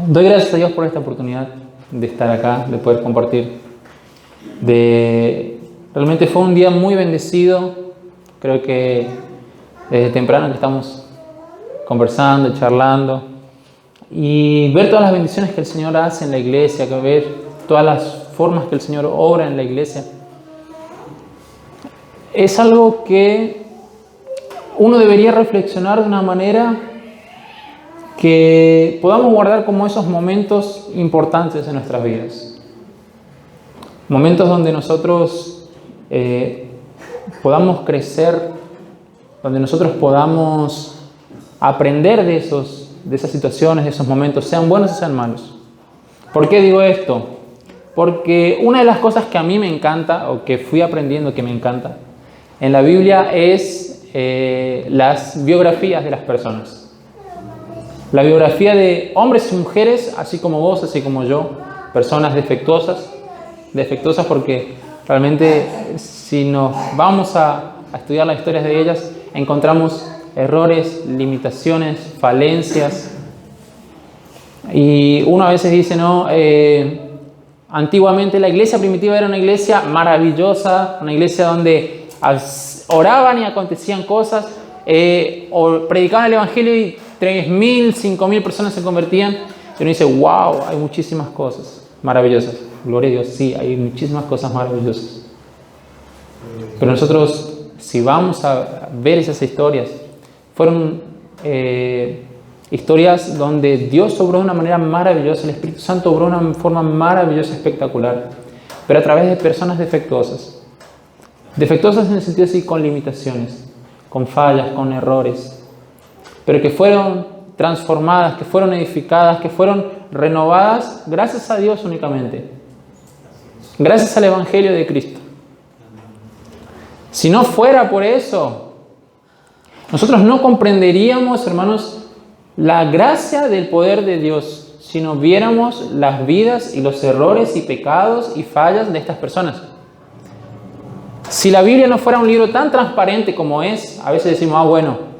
Doy gracias a Dios por esta oportunidad de estar acá, de poder compartir. Realmente fue un día muy bendecido. Creo que desde temprano que estamos conversando, charlando, y ver todas las bendiciones que el Señor hace en la iglesia, que ver todas las formas que el Señor obra en la iglesia, es algo que uno debería reflexionar de una manera que podamos guardar como esos momentos importantes en nuestras vidas. Momentos donde nosotros podamos crecer, donde nosotros podamos aprender de esas situaciones, de esos momentos, sean buenos o sean malos. ¿Por qué digo esto? Porque una de las cosas que a mí me encanta, o que fui aprendiendo que me encanta, en la Biblia es las biografías de las personas. La biografía de hombres y mujeres, así como vos, así como yo, personas defectuosas porque realmente si nos vamos a estudiar las historias de ellas, encontramos errores, limitaciones, falencias. Y uno a veces dice, no, antiguamente la iglesia primitiva era una iglesia maravillosa, una iglesia donde oraban y acontecían cosas, o predicaban el evangelio y 3.000, 5.000 personas se convertían. Y uno dice, wow, hay muchísimas cosas maravillosas. Gloria a Dios, sí, hay muchísimas cosas maravillosas. Pero nosotros, si vamos a ver esas historias, fueron historias donde Dios obró de una manera maravillosa, el Espíritu Santo obró de una forma maravillosa, espectacular, pero a través de personas defectuosas. Defectuosas en el sentido así, con limitaciones, con fallas, con errores, pero que fueron transformadas, que fueron edificadas, que fueron renovadas gracias a Dios únicamente, gracias al Evangelio de Cristo. Si no fuera por eso, nosotros no comprenderíamos, hermanos, la gracia del poder de Dios si no viéramos las vidas y los errores y pecados y fallas de estas personas. Si la Biblia no fuera un libro tan transparente como es, a veces decimos, bueno,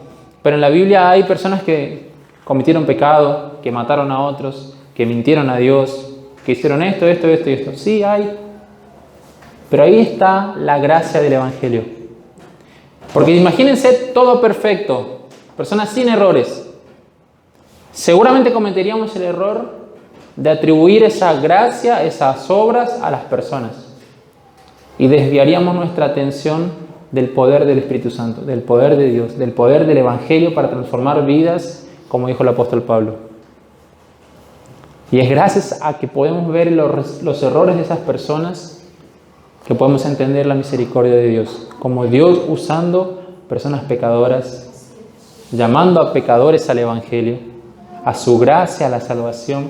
pero en la Biblia hay personas que cometieron pecado, que mataron a otros, que mintieron a Dios, que hicieron esto. Sí, hay. Pero ahí está la gracia del Evangelio. Porque imagínense todo perfecto, personas sin errores. Seguramente cometeríamos el error de atribuir esa gracia, esas obras a las personas. Y desviaríamos nuestra atención del poder del Espíritu Santo, del poder de Dios, del poder del Evangelio para transformar vidas, como dijo el apóstol Pablo. Y es gracias a que podemos ver los errores de esas personas que podemos entender la misericordia de Dios, como Dios usando personas pecadoras, llamando a pecadores al Evangelio, a su gracia, a la salvación.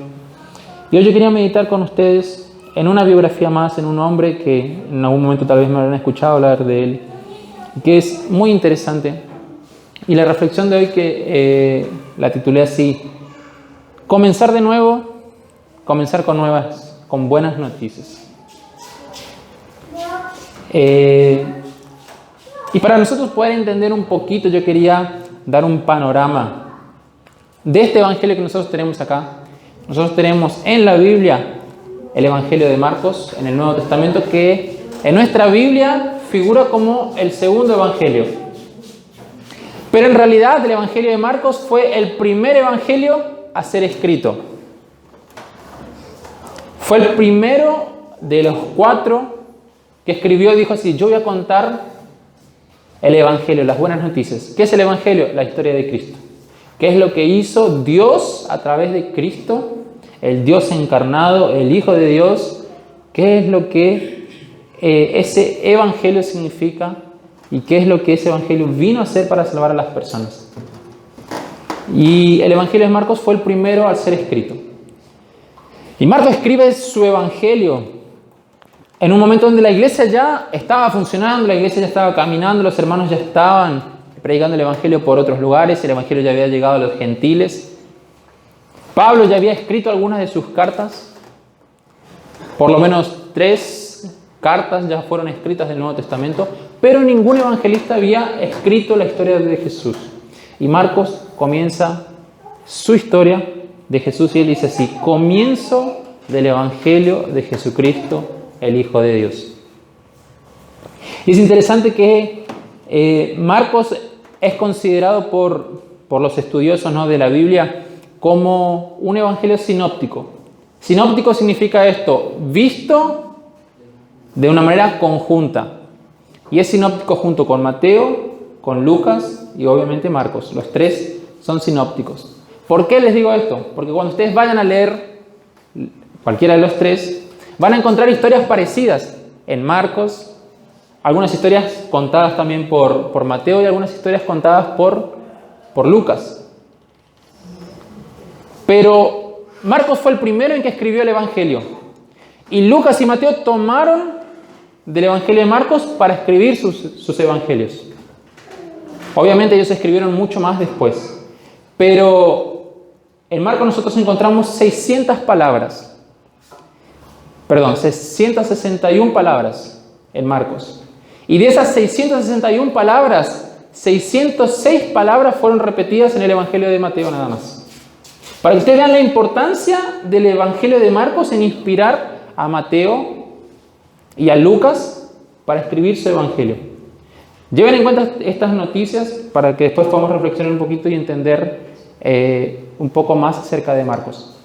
Y hoy yo quería meditar con ustedes en una biografía más, en un hombre que en algún momento tal vez me habrán escuchado hablar de él, que es muy interesante. Y la reflexión de hoy que la titulé así: comenzar de nuevo, comenzar con buenas noticias. Y para nosotros poder entender un poquito, yo quería dar un panorama de este evangelio que nosotros tenemos acá. Nosotros tenemos en la Biblia el Evangelio de Marcos, en el Nuevo Testamento, que en nuestra Biblia figura como el segundo evangelio. Pero en realidad el Evangelio de Marcos fue el primer evangelio a ser escrito. Fue el primero de los 4 que escribió y dijo así: yo voy a contar el Evangelio, las buenas noticias. ¿Qué es el Evangelio? La historia de Cristo. ¿Qué es lo que hizo Dios a través de Cristo? El Dios encarnado, el Hijo de Dios. ¿Qué es lo que ese Evangelio significa? ¿Y qué es lo que ese Evangelio vino a hacer para salvar a las personas? Y el Evangelio de Marcos fue el primero al ser escrito. Y Marcos escribe su Evangelio en un momento donde la iglesia ya estaba funcionando, la iglesia ya estaba caminando, los hermanos ya estaban predicando el Evangelio por otros lugares, el Evangelio ya había llegado a los gentiles. Pablo ya había escrito algunas de sus cartas, por lo menos 3 cartas ya fueron escritas del Nuevo Testamento, pero ningún evangelista había escrito la historia de Jesús. Y Marcos comienza su historia de Jesús y él dice así: comienzo del Evangelio de Jesucristo, el Hijo de Dios. Y es interesante que Marcos es considerado por los estudiosos, ¿no?, de la Biblia como un evangelio sinóptico. Sinóptico significa esto: visto de una manera conjunta. Y es sinóptico junto con Mateo, con Lucas y obviamente Marcos. Los tres son sinópticos. ¿Por qué les digo esto? Porque cuando ustedes vayan a leer cualquiera de los tres, van a encontrar historias parecidas en Marcos, algunas historias contadas también por Mateo y algunas historias contadas por Lucas. Pero Marcos fue el primero en que escribió el Evangelio. Y Lucas y Mateo tomaron del Evangelio de Marcos para escribir sus evangelios. Obviamente ellos escribieron mucho más después. Pero en Marcos nosotros encontramos 661 palabras en Marcos. Y de esas 661 palabras, 606 palabras fueron repetidas en el Evangelio de Mateo nada más. Para que ustedes vean la importancia del Evangelio de Marcos en inspirar a Mateo y a Lucas para escribir su Evangelio. Lleven en cuenta estas noticias para que después podamos reflexionar un poquito y entender un poco más acerca de Marcos.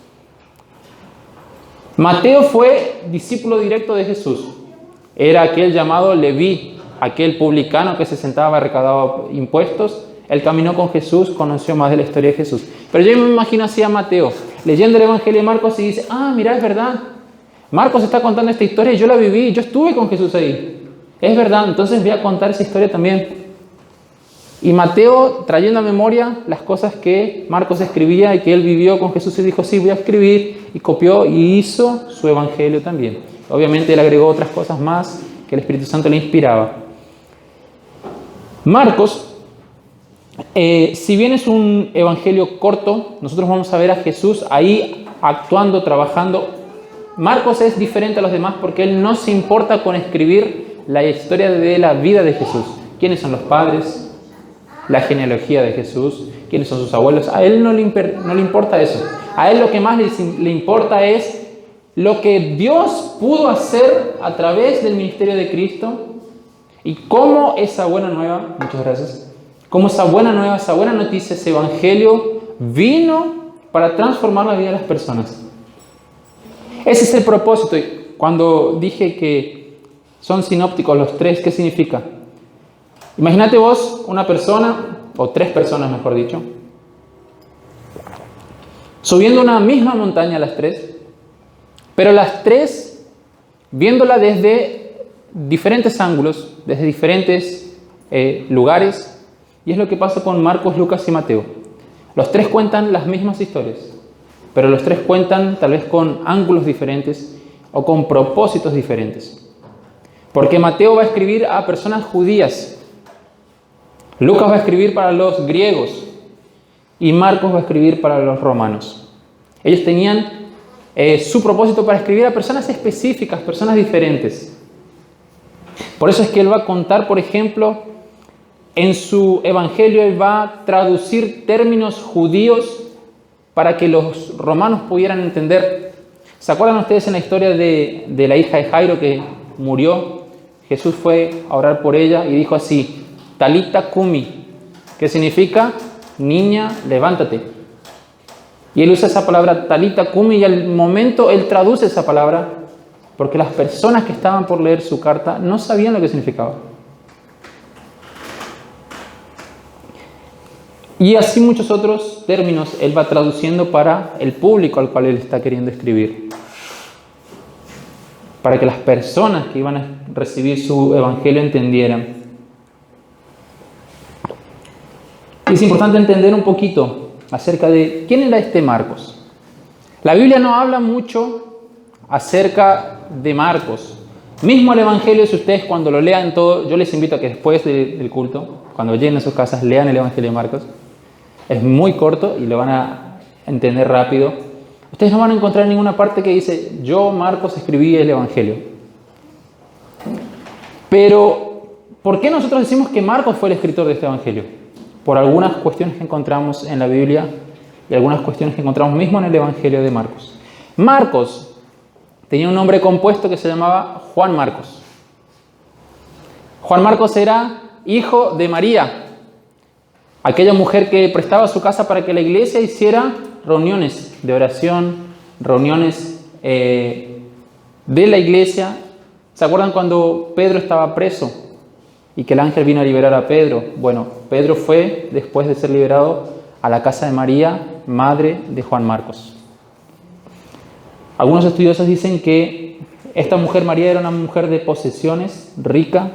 Mateo fue discípulo directo de Jesús. Era aquel llamado Leví, aquel publicano que se sentaba, recaudaba impuestos. Él caminó con Jesús, conoció más de la historia de Jesús. Pero yo me imagino así a Mateo, leyendo el Evangelio de Marcos y dice: mira, es verdad. Marcos está contando esta historia y yo la viví, yo estuve con Jesús ahí. Es verdad, entonces voy a contar esa historia también. Y Mateo, trayendo a memoria las cosas que Marcos escribía y que él vivió con Jesús, y dijo: sí, voy a escribir, y copió y hizo su Evangelio también. Obviamente él agregó otras cosas más que el Espíritu Santo le inspiraba. Marcos, si bien es un evangelio corto, nosotros vamos a ver a Jesús ahí actuando, trabajando. Marcos es diferente a los demás porque él no se importa con escribir la historia de la vida de Jesús. ¿Quiénes son los padres? La genealogía de Jesús. ¿Quiénes son sus abuelos? A él no le importa eso. A él lo que más le importa es lo que Dios pudo hacer a través del ministerio de Cristo y cómo esa buena nueva, muchas gracias, cómo esa buena nueva, esa buena noticia, ese evangelio vino para transformar la vida de las personas. Ese es el propósito. Y cuando dije que son sinópticos los tres, ¿qué significa? Imagínate vos una persona, o tres personas mejor dicho, subiendo una misma montaña las tres, pero las tres viéndola desde diferentes ángulos, desde diferentes lugares. Y es lo que pasa con Marcos, Lucas y Mateo. Los tres cuentan las mismas historias, pero los tres cuentan tal vez con ángulos diferentes o con propósitos diferentes. Porque Mateo va a escribir a personas judías, Lucas va a escribir para los griegos y Marcos va a escribir para los romanos. Ellos tenían su propósito para escribir a personas específicas, personas diferentes. Por eso es que él va a contar, por ejemplo, en su evangelio él va a traducir términos judíos para que los romanos pudieran entender. ¿Se acuerdan ustedes en la historia de la hija de Jairo que murió? Jesús fue a orar por ella y dijo así: Talita Kumi, que significa niña, levántate. Y él usa esa palabra Talita Kumi y al momento él traduce esa palabra porque las personas que estaban por leer su carta no sabían lo que significaba. Y así muchos otros términos él va traduciendo para el público al cual él está queriendo escribir. Para que las personas que iban a recibir su evangelio entendieran. Y es importante entender un poquito acerca de quién era este Marcos. La Biblia no habla mucho acerca de Marcos. Mismo el evangelio, si ustedes cuando lo lean todo, yo les invito a que después del culto, cuando lleguen a sus casas, lean el evangelio de Marcos. Es muy corto y lo van a entender rápido. Ustedes no van a encontrar ninguna parte que dice: yo, Marcos, escribí el evangelio. Pero, ¿por qué nosotros decimos que Marcos fue el escritor de este evangelio? Por algunas cuestiones que encontramos en la Biblia y algunas cuestiones que encontramos mismo en el Evangelio de Marcos. Marcos tenía un nombre compuesto que se llamaba Juan Marcos. Juan Marcos era hijo de María, aquella mujer que prestaba su casa para que la iglesia hiciera reuniones de oración, reuniones de la iglesia. ¿Se acuerdan cuando Pedro estaba preso y que el ángel vino a liberar a Pedro? Bueno, Pedro fue, después de ser liberado, a la casa de María, madre de Juan Marcos. Algunos estudiosos dicen que esta mujer María era una mujer de posesiones, rica,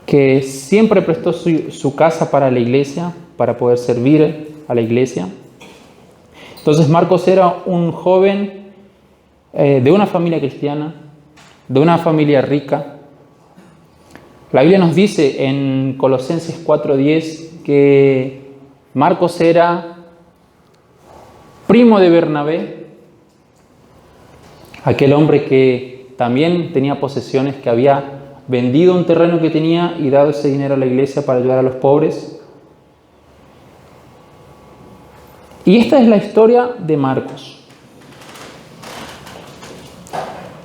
que siempre prestó su casa para la iglesia, para poder servir a la iglesia. Entonces Marcos era un joven de una familia cristiana, de una familia rica. La Biblia nos dice en Colosenses 4:10 que Marcos era primo de Bernabé, aquel hombre que también tenía posesiones, que había vendido un terreno que tenía y dado ese dinero a la iglesia para ayudar a los pobres. Y esta es la historia de Marcos.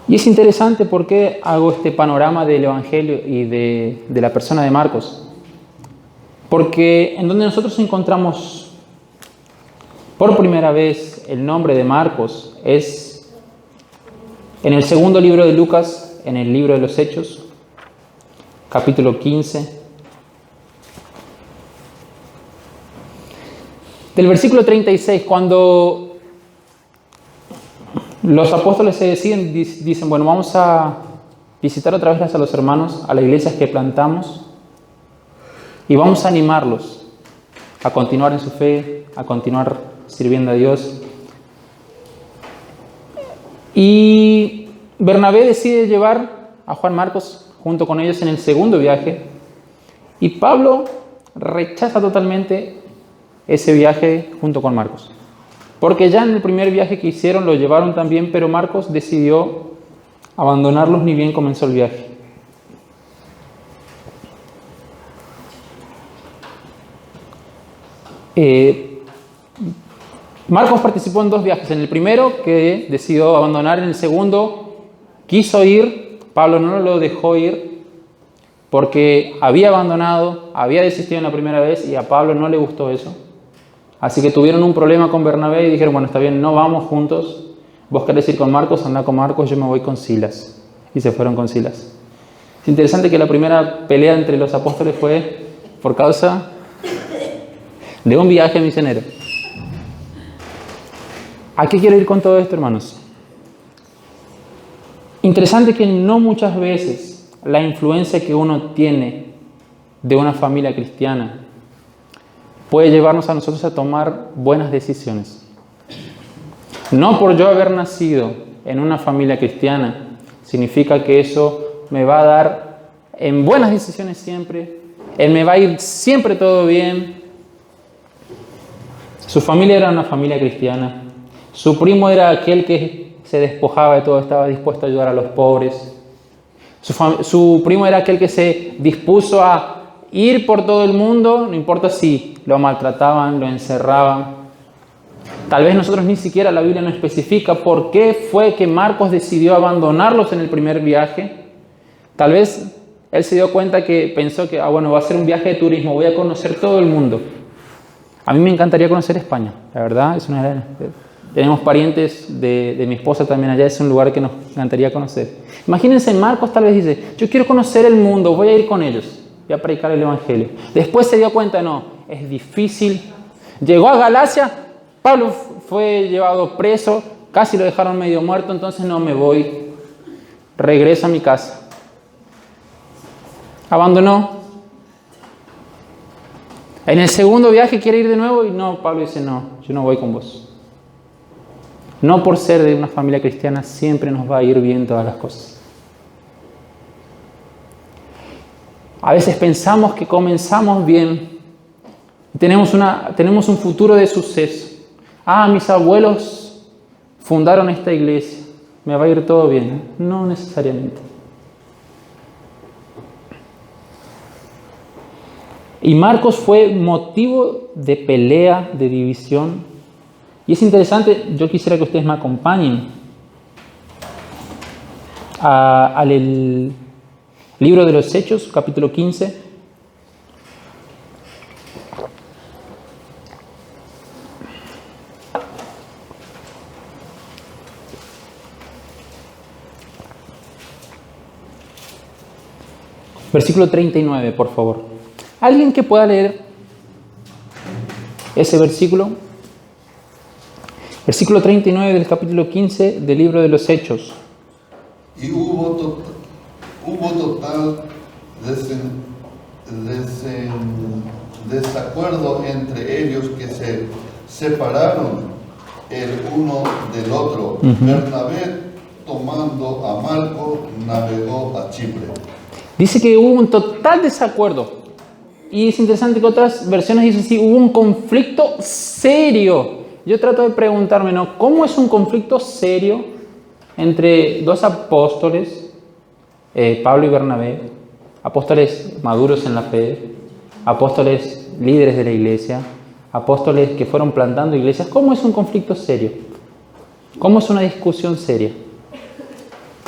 Y es interesante por qué hago este panorama del Evangelio y de la persona de Marcos. Porque en donde nosotros encontramos por primera vez el nombre de Marcos es en el segundo libro de Lucas, en el libro de los Hechos, capítulo 15. Del versículo 36, cuando los apóstoles se deciden, dicen, bueno, vamos a visitar otra vez a los hermanos, a las iglesias que plantamos, y vamos a animarlos a continuar en su fe, a continuar sirviendo a Dios. Y Bernabé decide llevar a Juan Marcos junto con ellos en el segundo viaje, y Pablo rechaza totalmente ese viaje junto con Marcos, porque ya en el primer viaje que hicieron lo llevaron también, pero Marcos decidió abandonarlos ni bien comenzó el viaje. Marcos participó en dos viajes, en el primero que decidió abandonar, en el segundo quiso ir. Pablo no lo dejó ir porque había abandonado, había desistido en la primera vez y a Pablo no le gustó eso. Así que tuvieron un problema con Bernabé y dijeron, bueno, está bien, no vamos juntos. Vos querés ir con Marcos, anda con Marcos, yo me voy con Silas. Y se fueron con Silas. Es interesante que la primera pelea entre los apóstoles fue por causa de un viaje misionero. ¿A qué quiero ir con todo esto, hermanos? Interesante que no muchas veces la influencia que uno tiene de una familia cristiana puede llevarnos a nosotros a tomar buenas decisiones. No por yo haber nacido en una familia cristiana significa que eso me va a dar en buenas decisiones siempre, me va a ir siempre todo bien. Su familia era una familia cristiana, su primo era aquel que se despojaba de todo, estaba dispuesto a ayudar a los pobres. Su primo era aquel que se dispuso a ir por todo el mundo, no importa si lo maltrataban, lo encerraban. Tal vez nosotros ni siquiera la Biblia no especifica por qué fue que Marcos decidió abandonarlos en el primer viaje. Tal vez él se dio cuenta que pensó que, bueno, va a ser un viaje de turismo, voy a conocer todo el mundo. A mí me encantaría conocer España, la verdad, tenemos parientes de mi esposa también allá, es un lugar que nos encantaría conocer. Imagínense, Marcos tal vez dice, yo quiero conocer el mundo, voy a ir con ellos, voy a predicar el Evangelio. Después se dio cuenta, no, es difícil. Llegó a Galacia, Pablo fue llevado preso, casi lo dejaron medio muerto, entonces no me voy, regreso a mi casa. Abandonó. En el segundo viaje quiere ir de nuevo y no, Pablo dice, no, yo no voy con vos. No por ser de una familia cristiana siempre nos va a ir bien todas las cosas. A veces pensamos que comenzamos bien, tenemos un futuro de suceso. Mis abuelos fundaron esta iglesia, me va a ir todo bien. No necesariamente. Y Marcos fue motivo de pelea, de división. Y es interesante, yo quisiera que ustedes me acompañen al libro de los Hechos, capítulo 15. Versículo 39, por favor. ¿Alguien que pueda leer ese versículo? Versículo 39 del capítulo 15 del libro de los Hechos. Y hubo total desacuerdo entre ellos, que se separaron el uno del otro. Bernabé, tomando a Marco, navegó a Chipre. Dice que hubo un total desacuerdo. Y es interesante que otras versiones dicen sí, hubo un conflicto serio. Yo trato de preguntarme, ¿no? ¿Cómo es un conflicto serio entre dos apóstoles, Pablo y Bernabé, apóstoles maduros en la fe, apóstoles líderes de la iglesia, apóstoles que fueron plantando iglesias? ¿Cómo es un conflicto serio? ¿Cómo es una discusión seria?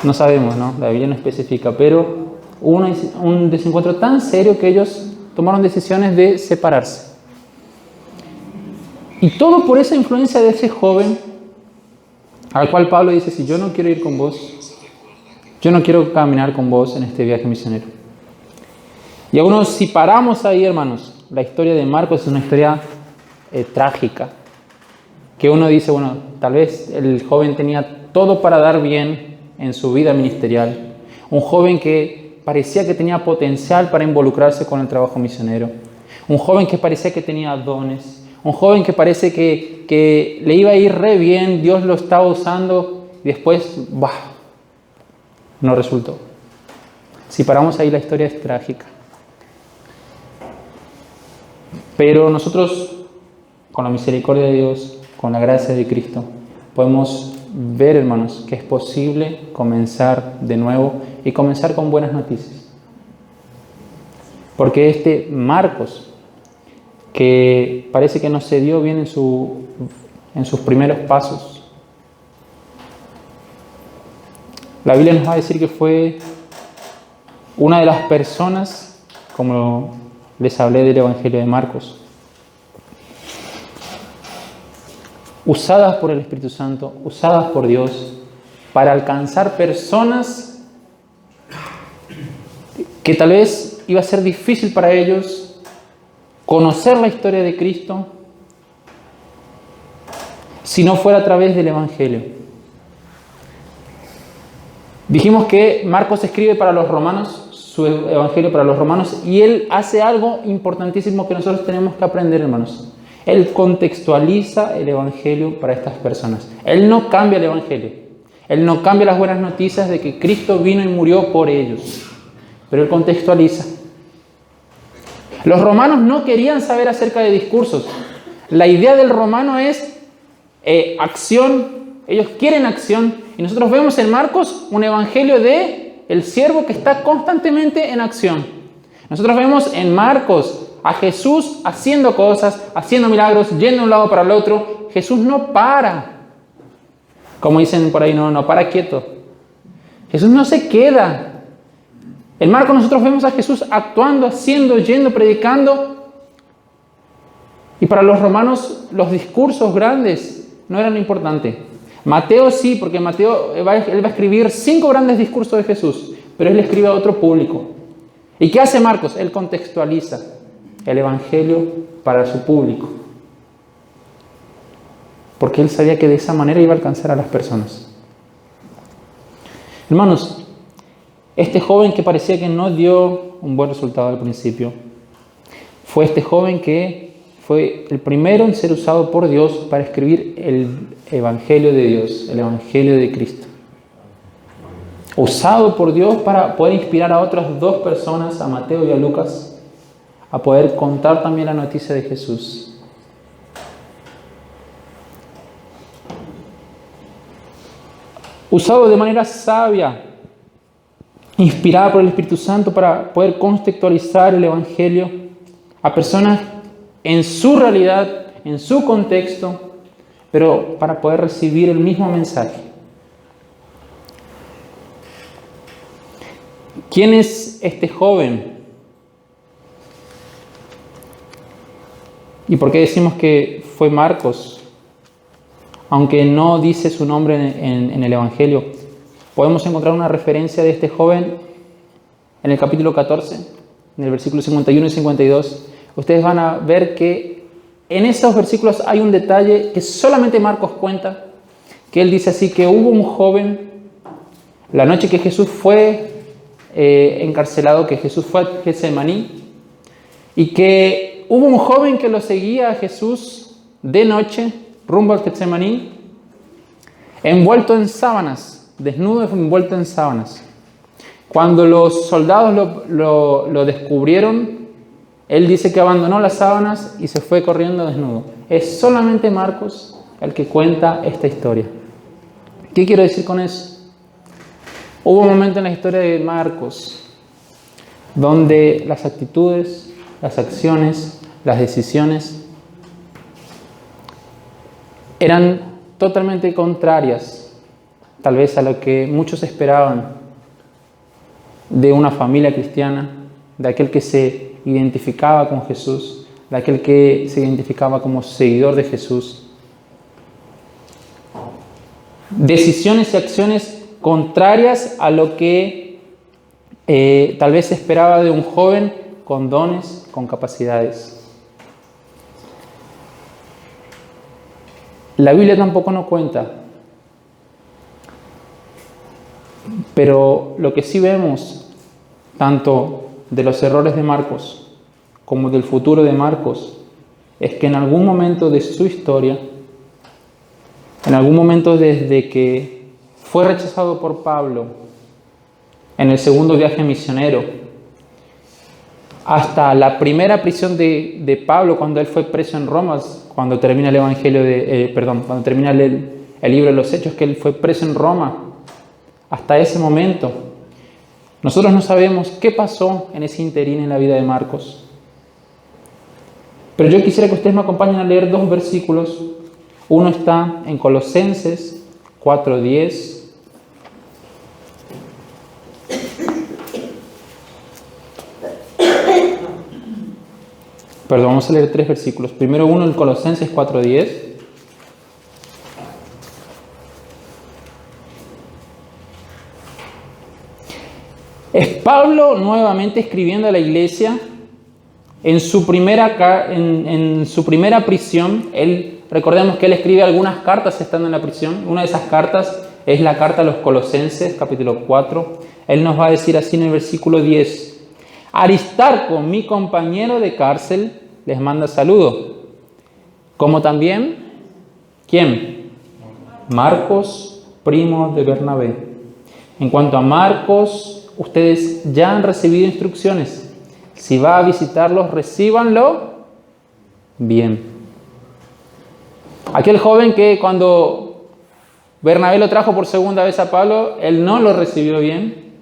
No sabemos, ¿no? La Biblia no especifica, pero hubo un desencuentro tan serio que ellos tomaron decisiones de separarse. Y todo por esa influencia de ese joven, al cual Pablo dice, si yo no quiero ir con vos, yo no quiero caminar con vos en este viaje misionero. Y aún si paramos ahí, hermanos, la historia de Marcos es una historia trágica, que uno dice, bueno, tal vez el joven tenía todo para dar bien en su vida ministerial, un joven que parecía que tenía potencial para involucrarse con el trabajo misionero, un joven que parecía que tenía dones, un joven que parece que le iba a ir re bien, Dios lo estaba usando y después, no resultó. Si paramos ahí, la historia es trágica. Pero nosotros, con la misericordia de Dios, con la gracia de Cristo, podemos ver, hermanos, que es posible comenzar de nuevo y comenzar con buenas noticias. Porque este Marcos, que parece que no se dio bien en sus primeros pasos, la Biblia nos va a decir que fue una de las personas, como les hablé del Evangelio de Marcos, usadas por el Espíritu Santo, usadas por Dios, para alcanzar personas que tal vez iba a ser difícil para ellos conocer la historia de Cristo si no fuera a través del Evangelio. Dijimos que Marcos escribe para los romanos, su Evangelio para los romanos, y él hace algo importantísimo que nosotros tenemos que aprender, hermanos. Él contextualiza el Evangelio para estas personas. Él no cambia el Evangelio. Él no cambia las buenas noticias de que Cristo vino y murió por ellos. Pero Él contextualiza. Los romanos no querían saber acerca de discursos. La idea del romano es acción. Ellos quieren acción. Y nosotros vemos en Marcos un evangelio de el siervo que está constantemente en acción. Nosotros vemos en Marcos a Jesús haciendo cosas, haciendo milagros, yendo de un lado para el otro. Jesús no para. Como dicen por ahí, no para quieto. Jesús no se queda. En Marcos nosotros vemos a Jesús actuando, haciendo, yendo, predicando. Y para los romanos los discursos grandes no eran lo importante. Mateo sí, porque Mateo él va a escribir 5 grandes discursos de Jesús, pero él escribe a otro público. ¿Y qué hace Marcos? Él contextualiza el Evangelio para su público. Porque él sabía que de esa manera iba a alcanzar a las personas. Hermanos, este joven que parecía que no dio un buen resultado al principio, fue este joven que fue el primero en ser usado por Dios para escribir el Evangelio de Dios, el Evangelio de Cristo. Usado por Dios para poder inspirar a otras 2 personas, a Mateo y a Lucas, a poder contar también la noticia de Jesús. Usado de manera sabia, inspirada por el Espíritu Santo para poder contextualizar el Evangelio a personas en su realidad, en su contexto, pero para poder recibir el mismo mensaje. ¿Quién es este joven? ¿Y por qué decimos que fue Marcos? Aunque no dice su nombre en el Evangelio, podemos encontrar una referencia de este joven en el capítulo 14, en el versículo 51 y 52. Ustedes van a ver que en esos versículos hay un detalle que solamente Marcos cuenta, que él dice así, que hubo un joven, la noche que Jesús fue encarcelado, que Jesús fue a Getsemaní, y que hubo un joven que lo seguía a Jesús de noche, rumbo al Getsemaní, envuelto en sábanas, desnudo, envuelto en sábanas. Cuando los soldados lo descubrieron, él dice que abandonó las sábanas y se fue corriendo desnudo. Es solamente Marcos el que cuenta esta historia. ¿Qué quiero decir con eso? Hubo un momento en la historia de Marcos donde las actitudes, las acciones, las decisiones eran totalmente contrarias, tal vez a lo que muchos esperaban de una familia cristiana, de aquel que se identificaba con Jesús, de aquel que se identificaba como seguidor de Jesús. Decisiones y acciones contrarias a lo que tal vez se esperaba de un joven con dones, con capacidades. La Biblia tampoco nos cuenta, pero lo que sí vemos, tanto de los errores de Marcos como del futuro de Marcos, es que en algún momento de su historia, en algún momento desde que fue rechazado por Pablo en el segundo viaje misionero, hasta la primera prisión de Pablo cuando él fue preso en Roma, cuando termina el Evangelio cuando termina el libro de los Hechos, que él fue preso en Roma, hasta ese momento, nosotros no sabemos qué pasó en ese interín en la vida de Marcos. Pero yo quisiera que ustedes me acompañen a leer dos versículos. Uno está en Colosenses 4:10. Perdón, vamos a leer tres versículos. Primero uno en Colosenses 4:10. Es Pablo nuevamente escribiendo a la iglesia en su primera prisión. Recordemos que él escribe algunas cartas estando en la prisión. Una de esas cartas es la carta a los Colosenses, capítulo 4. Él nos va a decir así en el versículo 10. Aristarco, mi compañero de cárcel, les manda saludo. Como también, ¿quién? Marcos, primo de Bernabé. En cuanto a Marcos, ustedes ya han recibido instrucciones. Si va a visitarlos, recíbanlo bien. Aquel joven que cuando Bernabé lo trajo por segunda vez a Pablo, él no lo recibió bien.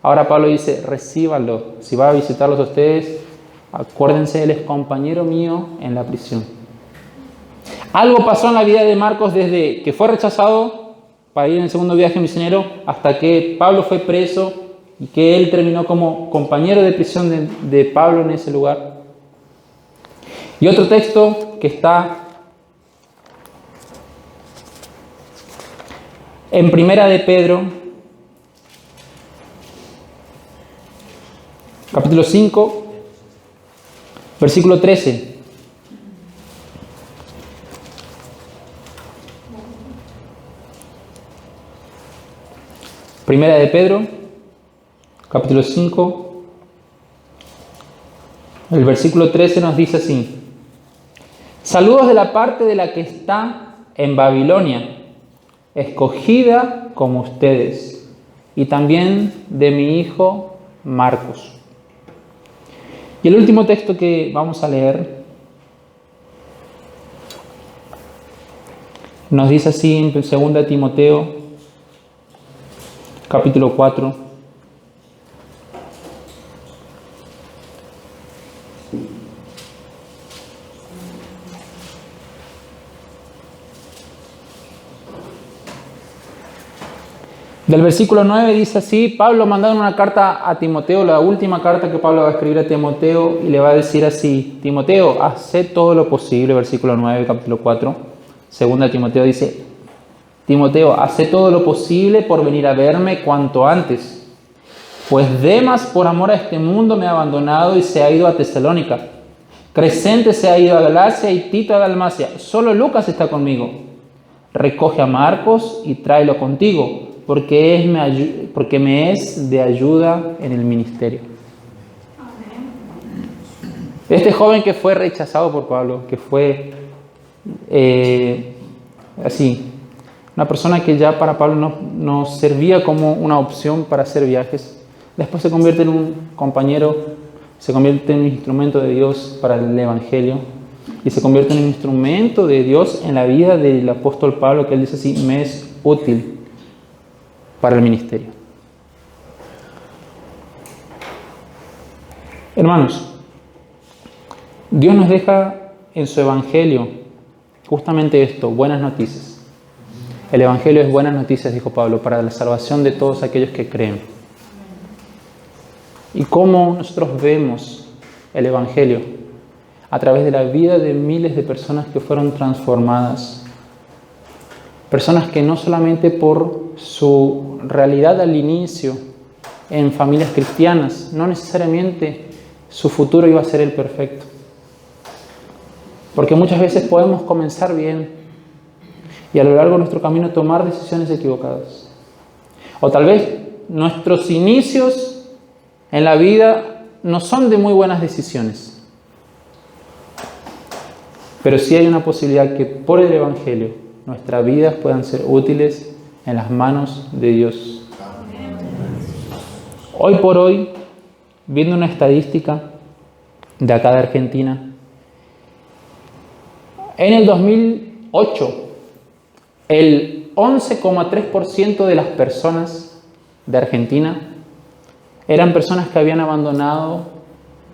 Ahora Pablo dice, recíbanlo. Si va a visitarlos a ustedes, acuérdense, él es compañero mío en la prisión. Algo pasó en la vida de Marcos desde que fue rechazado para ir en el segundo viaje misionero hasta que Pablo fue preso y que él terminó como compañero de prisión de Pablo en ese lugar. Y otro texto que está en Primera de Pedro, capítulo 5, versículo 13. Primera de Pedro, capítulo 5, el versículo 13 nos dice así: saludos de la parte de la que está en Babilonia, escogida como ustedes, y también de mi hijo Marcos. Y el último texto que vamos a leer nos dice así en 2 Timoteo, capítulo 4. Del versículo 9 dice así: Pablo mandando una carta a Timoteo, la última carta que Pablo va a escribir a Timoteo, y le va a decir así: Timoteo, haz todo lo posible, versículo 9, capítulo 4. Segunda Timoteo dice: Timoteo, haz todo lo posible por venir a verme cuanto antes, pues Demas por amor a este mundo me ha abandonado y se ha ido a Tesalónica. Crescente se ha ido a Galacia y Tito a Dalmacia. Solo Lucas está conmigo. Recoge a Marcos y tráelo contigo, porque me es de ayuda en el ministerio. Este joven que fue rechazado por Pablo, que fue una persona que ya para Pablo no servía como una opción para hacer viajes, después se convierte en un compañero, se convierte en un instrumento de Dios para el Evangelio y se convierte en un instrumento de Dios en la vida del apóstol Pablo, que él dice así: me es útil para el ministerio. Hermanos, Dios nos deja en su Evangelio justamente esto, buenas noticias. El Evangelio es buenas noticias, dijo Pablo, para la salvación de todos aquellos que creen. ¿Y cómo nosotros vemos el Evangelio? A través de la vida de miles de personas que fueron transformadas. Personas que no solamente por su realidad al inicio en familias cristianas, no necesariamente su futuro iba a ser el perfecto. Porque muchas veces podemos comenzar bien y a lo largo de nuestro camino tomar decisiones equivocadas. O tal vez nuestros inicios en la vida no son de muy buenas decisiones. Pero sí hay una posibilidad que por el Evangelio nuestras vidas puedan ser útiles en las manos de Dios. Hoy por hoy, viendo una estadística de acá de Argentina, en el 2008, el 11,3% de las personas de Argentina eran personas que habían abandonado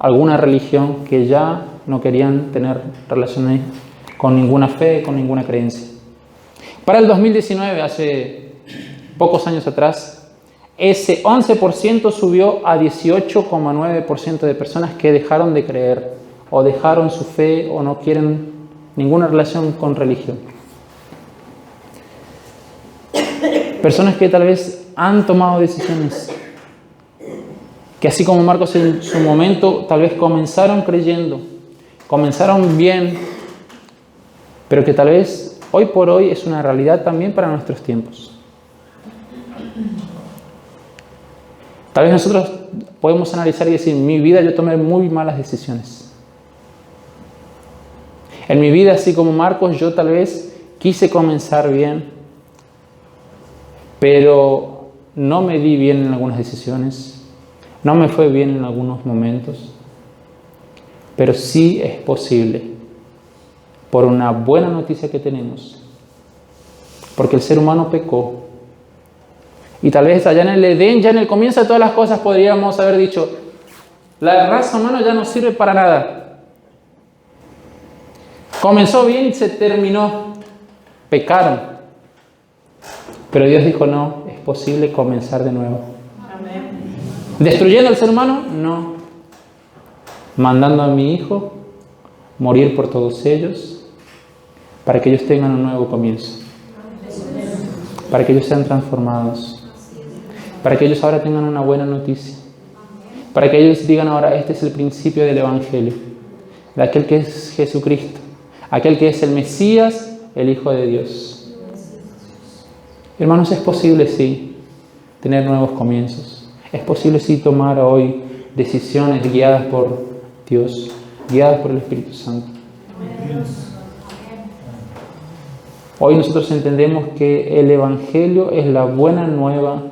alguna religión, que ya no querían tener relaciones con ninguna fe, con ninguna creencia. Para el 2019, hace pocos años atrás, ese 11% subió a 18,9% de personas que dejaron de creer, o dejaron su fe, o no quieren ninguna relación con religión. Personas que tal vez han tomado decisiones, que así como Marcos en su momento, tal vez comenzaron creyendo, comenzaron bien, pero que tal vez hoy por hoy es una realidad también para nuestros tiempos. Tal vez nosotros podemos analizar y decir: en mi vida yo tomé muy malas decisiones. En mi vida, así como Marcos, yo tal vez quise comenzar bien, pero no me di bien en algunas decisiones, no me fue bien en algunos momentos. Pero sí es posible, por una buena noticia que tenemos, porque el ser humano pecó. Y tal vez allá en el Edén, ya en el comienzo de todas las cosas, podríamos haber dicho: la raza humana ya no sirve para nada. Comenzó bien y se terminó. Pecaron. Pero Dios dijo: no, es posible comenzar de nuevo. Amén. ¿Destruyendo al ser humano? No. Mandando a mi Hijo morir por todos ellos, para que ellos tengan un nuevo comienzo, para que ellos sean transformados, para que ellos ahora tengan una buena noticia, para que ellos digan ahora: este es el principio del Evangelio, de aquel que es Jesucristo, aquel que es el Mesías, el Hijo de Dios. Hermanos, es posible sí tener nuevos comienzos, es posible sí tomar hoy decisiones guiadas por Dios, guiadas por el Espíritu Santo. Hoy nosotros entendemos que el Evangelio es la buena nueva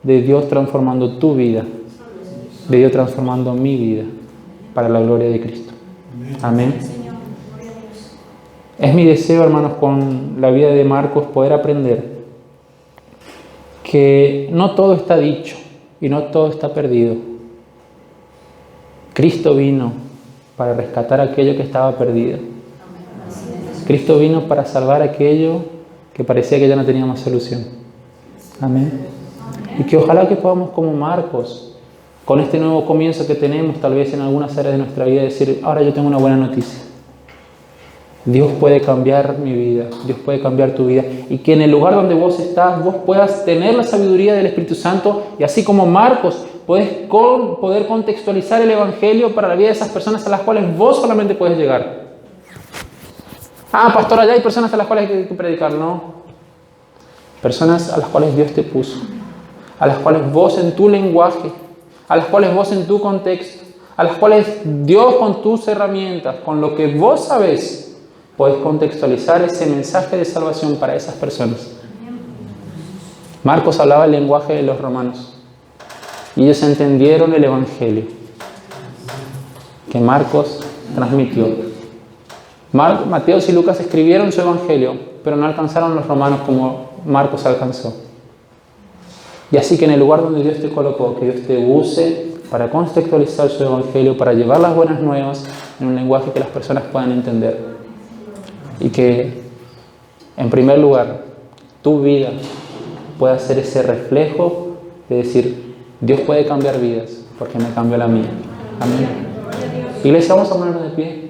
de Dios transformando tu vida, de Dios transformando mi vida para la gloria de Cristo. Amén. Es mi deseo, hermanos, con la vida de Marcos poder aprender que no todo está dicho y no todo está perdido. Cristo vino para rescatar aquello que estaba perdido. Cristo vino para salvar aquello que parecía que ya no tenía más solución. Amén. Y que ojalá que podamos como Marcos, con este nuevo comienzo que tenemos tal vez en algunas áreas de nuestra vida, decir, ahora yo tengo una buena noticia. Dios puede cambiar mi vida, Dios puede cambiar tu vida. Y que en el lugar donde vos estás, vos puedas tener la sabiduría del Espíritu Santo y así como Marcos, poder contextualizar el Evangelio para la vida de esas personas a las cuales vos solamente puedes llegar. Ah, pastor, allá hay personas a las cuales hay que predicar. No. Personas a las cuales Dios te puso, a las cuales vos en tu lenguaje, a las cuales vos en tu contexto, a las cuales Dios con tus herramientas, con lo que vos sabés, podés contextualizar ese mensaje de salvación para esas personas. Marcos hablaba el lenguaje de los romanos y ellos entendieron el Evangelio que Marcos transmitió. Mateo y Lucas escribieron su Evangelio, pero no alcanzaron los romanos como Marcos alcanzó. Y así que en el lugar donde Dios te colocó, que Dios te use para contextualizar su Evangelio, para llevar las buenas nuevas en un lenguaje que las personas puedan entender. Y que, en primer lugar, tu vida pueda ser ese reflejo de decir, Dios puede cambiar vidas, porque me cambió la mía. Amén. Iglesia, vamos a ponernos de pie.